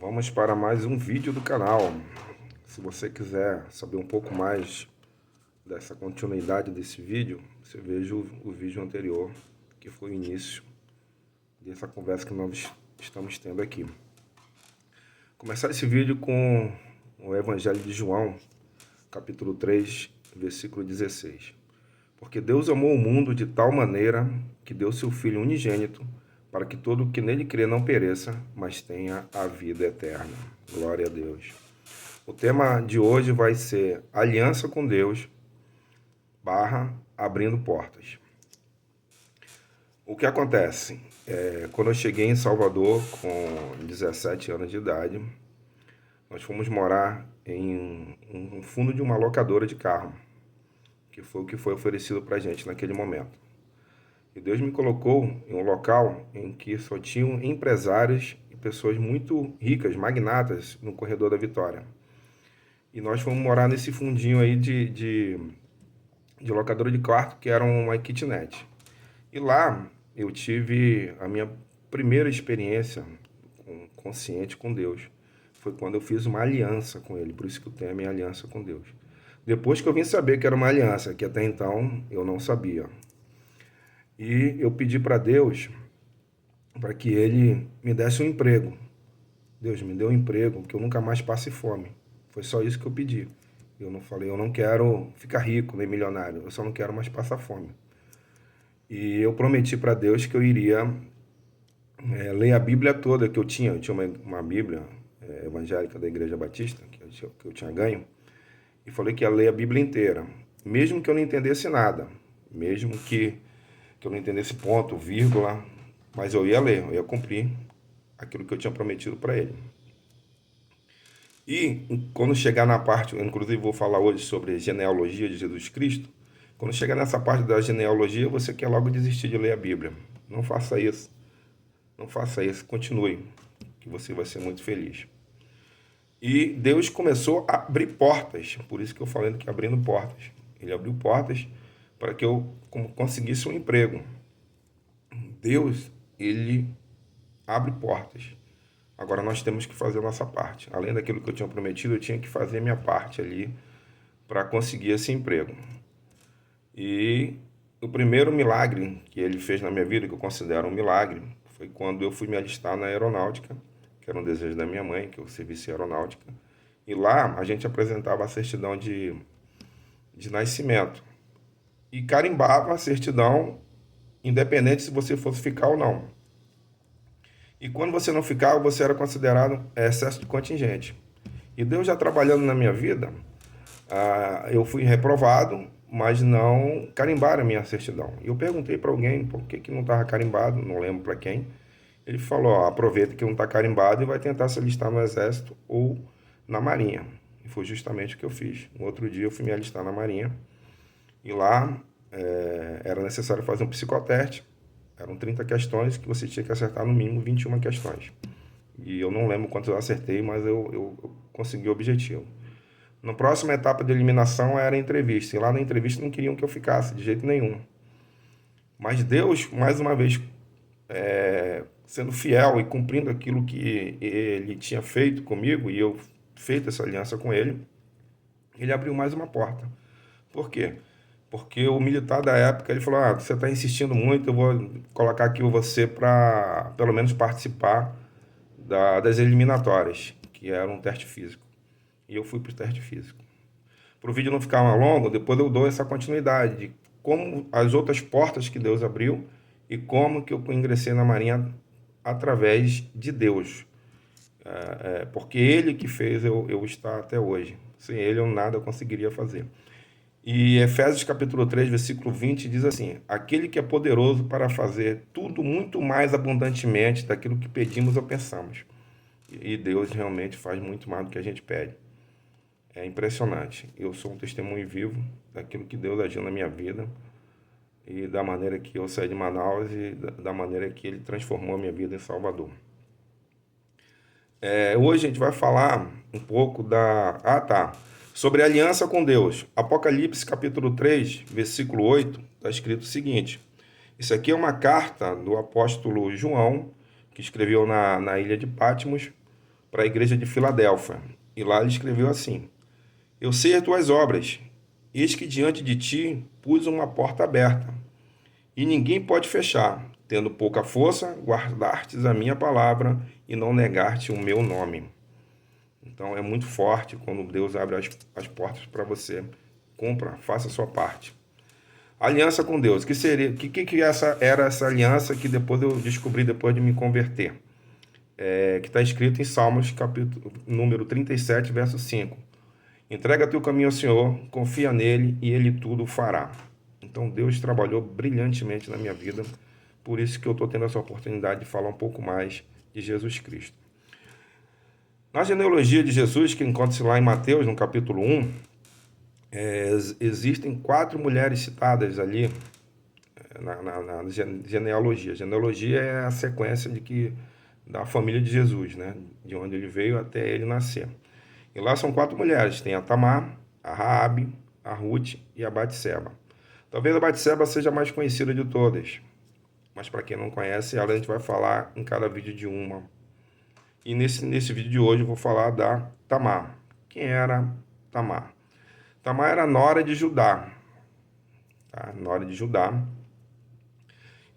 Vamos para mais um vídeo do canal. Se você quiser saber um pouco mais dessa continuidade desse vídeo, você veja o vídeo anterior, que foi o início dessa conversa que nós estamos tendo aqui. Começar esse vídeo com o Evangelho de João, capítulo 3, versículo 16. Porque Deus amou o mundo de tal maneira que deu seu Filho unigênito, para que todo o que nele crê não pereça, mas tenha a vida eterna. Glória a Deus. O tema de hoje vai ser Aliança com Deus / Abrindo Portas. O que acontece? Quando eu cheguei em Salvador, com 17 anos de idade, nós fomos morar em um fundo de uma locadora de carro, que foi o que foi oferecido para a gente naquele momento. E Deus me colocou em um local em que só tinham empresários e pessoas muito ricas, magnatas, no corredor da Vitória. E nós fomos morar nesse fundinho aí de locadora de quarto, que era uma kitnet. E lá eu tive a minha primeira experiência consciente com Deus. Foi quando eu fiz uma aliança com Ele, por isso que o tema é aliança com Deus. Depois que eu vim saber que era uma aliança, que até então eu não sabia. E eu pedi para Deus para que Ele me desse um emprego. Deus, me deu um emprego, que eu nunca mais passe fome. Foi só isso que eu pedi. Eu não falei, eu não quero ficar rico nem milionário, eu só não quero mais passar fome. E eu prometi para Deus que eu iria ler a Bíblia toda que eu tinha. Eu tinha uma Bíblia evangélica da Igreja Batista, que eu tinha ganho, e falei que ia ler a Bíblia inteira, mesmo que eu não entendesse nada, mesmo que eu não entendesse ponto, vírgula, mas eu ia ler, eu ia cumprir aquilo que eu tinha prometido para ele. E quando chegar na parte, inclusive vou falar hoje sobre genealogia de Jesus Cristo, quando chegar nessa parte da genealogia, você quer logo desistir de ler a Bíblia. Não faça isso. Não faça isso, continue, que você vai ser muito feliz. E Deus começou a abrir portas, por isso que eu falei que abrindo portas. Ele abriu portas para que eu conseguisse um emprego. Deus, ele abre portas. Agora nós temos que fazer a nossa parte. Além daquilo que eu tinha prometido, eu tinha que fazer a minha parte ali para conseguir esse emprego. E o primeiro milagre que ele fez na minha vida, que eu considero um milagre, foi quando eu fui me alistar na aeronáutica, que era um desejo da minha mãe, que eu servisse aeronáutica. E lá a gente apresentava a certidão de nascimento. E carimbava a certidão, independente se você fosse ficar ou não. E quando você não ficava, você era considerado excesso de contingente. E Deus já trabalhando na minha vida, eu fui reprovado, mas não carimbaram a minha certidão. E eu perguntei para alguém por que não estava carimbado, não lembro para quem. Ele falou, aproveita que não está carimbado e vai tentar se alistar no Exército ou na Marinha. E foi justamente o que eu fiz. No outro dia eu fui me alistar na Marinha. E lá era necessário fazer um psicoteste. Eram 30 questões que você tinha que acertar no mínimo 21 questões. E eu não lembro quantas eu acertei, mas eu consegui o objetivo. Na próxima etapa de eliminação era a entrevista. E lá na entrevista não queriam que eu ficasse de jeito nenhum. Mas Deus, mais uma vez, sendo fiel e cumprindo aquilo que Ele tinha feito comigo, e eu feito essa aliança com Ele, Ele abriu mais uma porta. Por quê? Porque o militar da época, ele falou, você está insistindo muito, eu vou colocar aqui você para, pelo menos, participar das eliminatórias, que era um teste físico. E eu fui para o teste físico. Para o vídeo não ficar mais longo, depois eu dou essa continuidade de como as outras portas que Deus abriu e como que eu ingressei na Marinha através de Deus. Porque Ele que fez eu estar até hoje. Sem Ele eu nada conseguiria fazer. E Efésios capítulo 3, versículo 20 diz assim, aquele que é poderoso para fazer tudo muito mais abundantemente daquilo que pedimos ou pensamos. E Deus realmente faz muito mais do que a gente pede. É impressionante. Eu sou um testemunho vivo daquilo que Deus agiu na minha vida e da maneira que eu saí de Manaus e da maneira que Ele transformou a minha vida em Salvador. Hoje a gente vai falar um pouco sobre a aliança com Deus. Apocalipse capítulo 3, versículo 8, está escrito o seguinte. Isso aqui é uma carta do apóstolo João, que escreveu na ilha de Patmos, para a igreja de Filadélfia. E lá ele escreveu assim: Eu sei as tuas obras, eis que diante de ti pus uma porta aberta, e ninguém pode fechar. Tendo pouca força, guardastes a minha palavra e não negaste o meu nome. Então é muito forte quando Deus abre as portas para você. Cumpra, faça a sua parte. Aliança com Deus. Que seria? Que era essa aliança que depois eu descobri depois de me converter? Que está escrito em Salmos, capítulo número 37, verso 5. Entrega teu caminho ao Senhor, confia nele e ele tudo fará. Então Deus trabalhou brilhantemente na minha vida, por isso que eu estou tendo essa oportunidade de falar um pouco mais de Jesus Cristo. Na genealogia de Jesus, que encontra-se lá em Mateus, no capítulo 1, existem 4 mulheres citadas ali na genealogia. Genealogia é a sequência da família de Jesus, né? De onde ele veio até ele nascer. E lá são 4 mulheres. Tem a Tamar, a Raabe, a Ruth e a Batseba. Talvez a Batseba seja a mais conhecida de todas. Mas para quem não conhece, ela a gente vai falar em cada vídeo de uma. E nesse vídeo de hoje eu vou falar da Tamar. Quem era Tamar? Tamar era nora de Judá. Tá? Nora de Judá.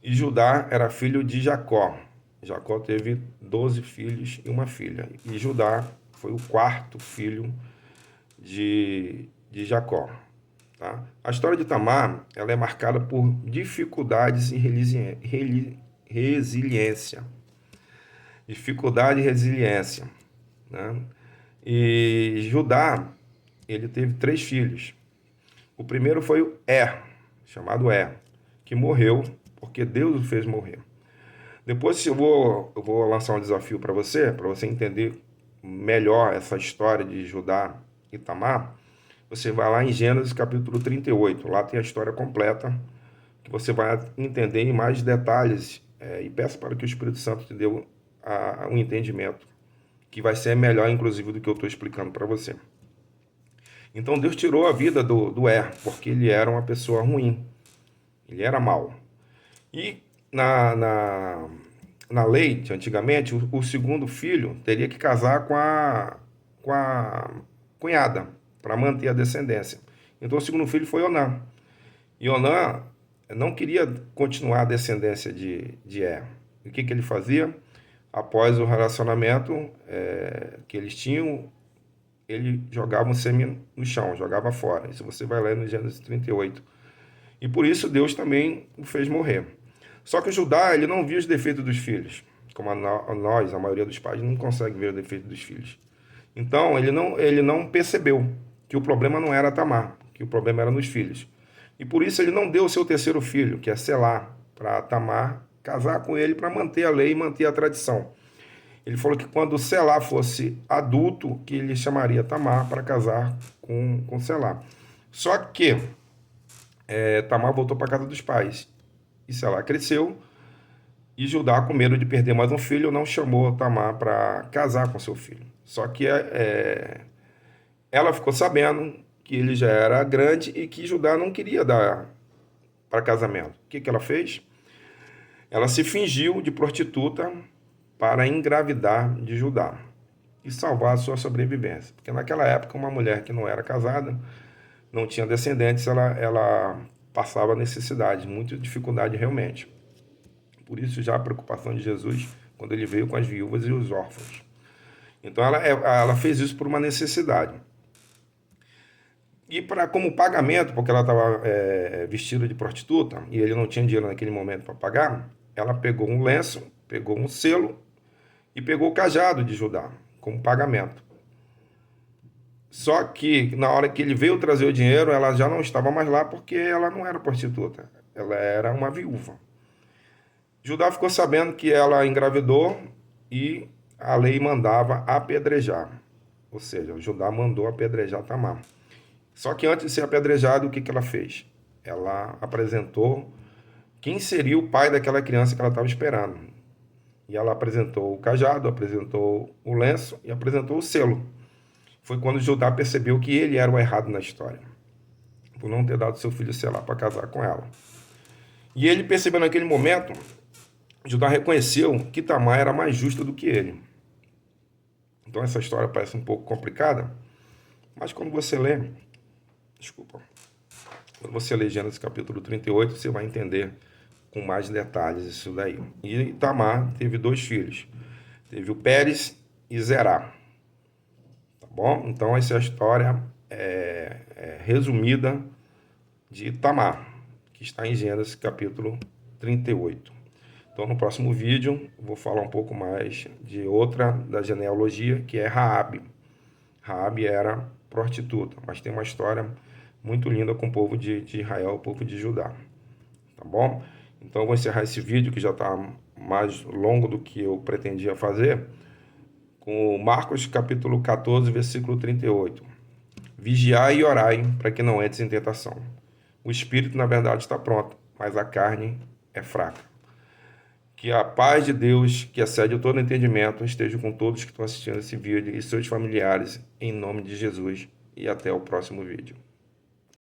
E Judá era filho de Jacó. Jacó teve 12 filhos e uma filha. E Judá foi o 4º filho de Jacó. Tá? A história de Tamar ela é marcada por dificuldades e resiliência. Dificuldade e resiliência. Né? E Judá, ele teve 3 filhos. O primeiro foi o chamado que morreu porque Deus o fez morrer. Depois eu vou lançar um desafio para você entender melhor essa história de Judá e Tamar. Você vai lá em Gênesis capítulo 38, lá tem a história completa, que você vai entender em mais detalhes, e peço para que o Espírito Santo te dê um entendimento, que vai ser melhor, inclusive, do que eu estou explicando para você. Então Deus tirou a vida do porque ele era uma pessoa ruim, ele era mau. E na lei de antigamente, o segundo filho teria que casar com a cunhada, para manter a descendência. Então o segundo filho foi Onã. E Onã não queria continuar a descendência de E o que ele fazia? Após o relacionamento que eles tinham, ele jogava um sêmen no chão, jogava fora. Isso você vai ler no Gênesis 38. E por isso Deus também o fez morrer. Só que o Judá, ele não via os defeitos dos filhos. Como a maioria dos pais, não consegue ver os defeitos dos filhos. Então, ele não percebeu que o problema não era Tamar, que o problema era nos filhos. E por isso ele não deu o seu terceiro filho, que é Selá, para Tamar casar com ele para manter a lei e manter a tradição. Ele falou que quando Selá fosse adulto, que ele chamaria Tamar para casar com Selá. Só que Tamar voltou para a casa dos pais. E Selá cresceu, e Judá, com medo de perder mais um filho, não chamou Tamar para casar com seu filho. Só que ela ficou sabendo que ele já era grande e que Judá não queria dar para casamento. O que ela fez? Ela se fingiu de prostituta para engravidar de Judá e salvar a sua sobrevivência. Porque naquela época, uma mulher que não era casada, não tinha descendentes, ela passava necessidade, muita dificuldade realmente. Por isso já a preocupação de Jesus quando ele veio com as viúvas e os órfãos. Então ela fez isso por uma necessidade. E como pagamento, porque ela estava vestida de prostituta e ele não tinha dinheiro naquele momento para pagar, ela pegou um lenço, pegou um selo e pegou o cajado de Judá como pagamento. Só que na hora que ele veio trazer o dinheiro, ela já não estava mais lá porque ela não era prostituta, ela era uma viúva. Judá ficou sabendo que ela engravidou e a lei mandava apedrejar. Ou seja, Judá mandou apedrejar Tamar. Só que antes de ser apedrejado, o que ela fez? Ela apresentou quem seria o pai daquela criança que ela estava esperando. E ela apresentou o cajado, apresentou o lenço e apresentou o selo. Foi quando Judá percebeu que ele era o errado na história, por não ter dado seu filho Selá para casar com ela. E ele percebeu naquele momento, Judá reconheceu que Tamar era mais justa do que ele. Então essa história parece um pouco complicada, mas quando você lê, quando você lê Gênesis capítulo 38, você vai entender com mais detalhes isso daí. E Tamar teve 2 filhos, teve o Pérez e Zerá, tá bom? Então essa é a história resumida de Tamar, que está em Gênesis capítulo 38. Então no próximo vídeo eu vou falar um pouco mais de outra da genealogia, que é Raabe. Raabe era prostituta, mas tem uma história muito linda com o povo de Israel, o povo de Judá. Tá bom? Então eu vou encerrar esse vídeo, que já está mais longo do que eu pretendia fazer, com Marcos capítulo 14, versículo 38. Vigiai e orai para que não entres em tentação. O espírito, na verdade, está pronto, mas a carne é fraca. Que a paz de Deus, que excede todo entendimento, esteja com todos que estão assistindo esse vídeo e seus familiares, em nome de Jesus. E até o próximo vídeo.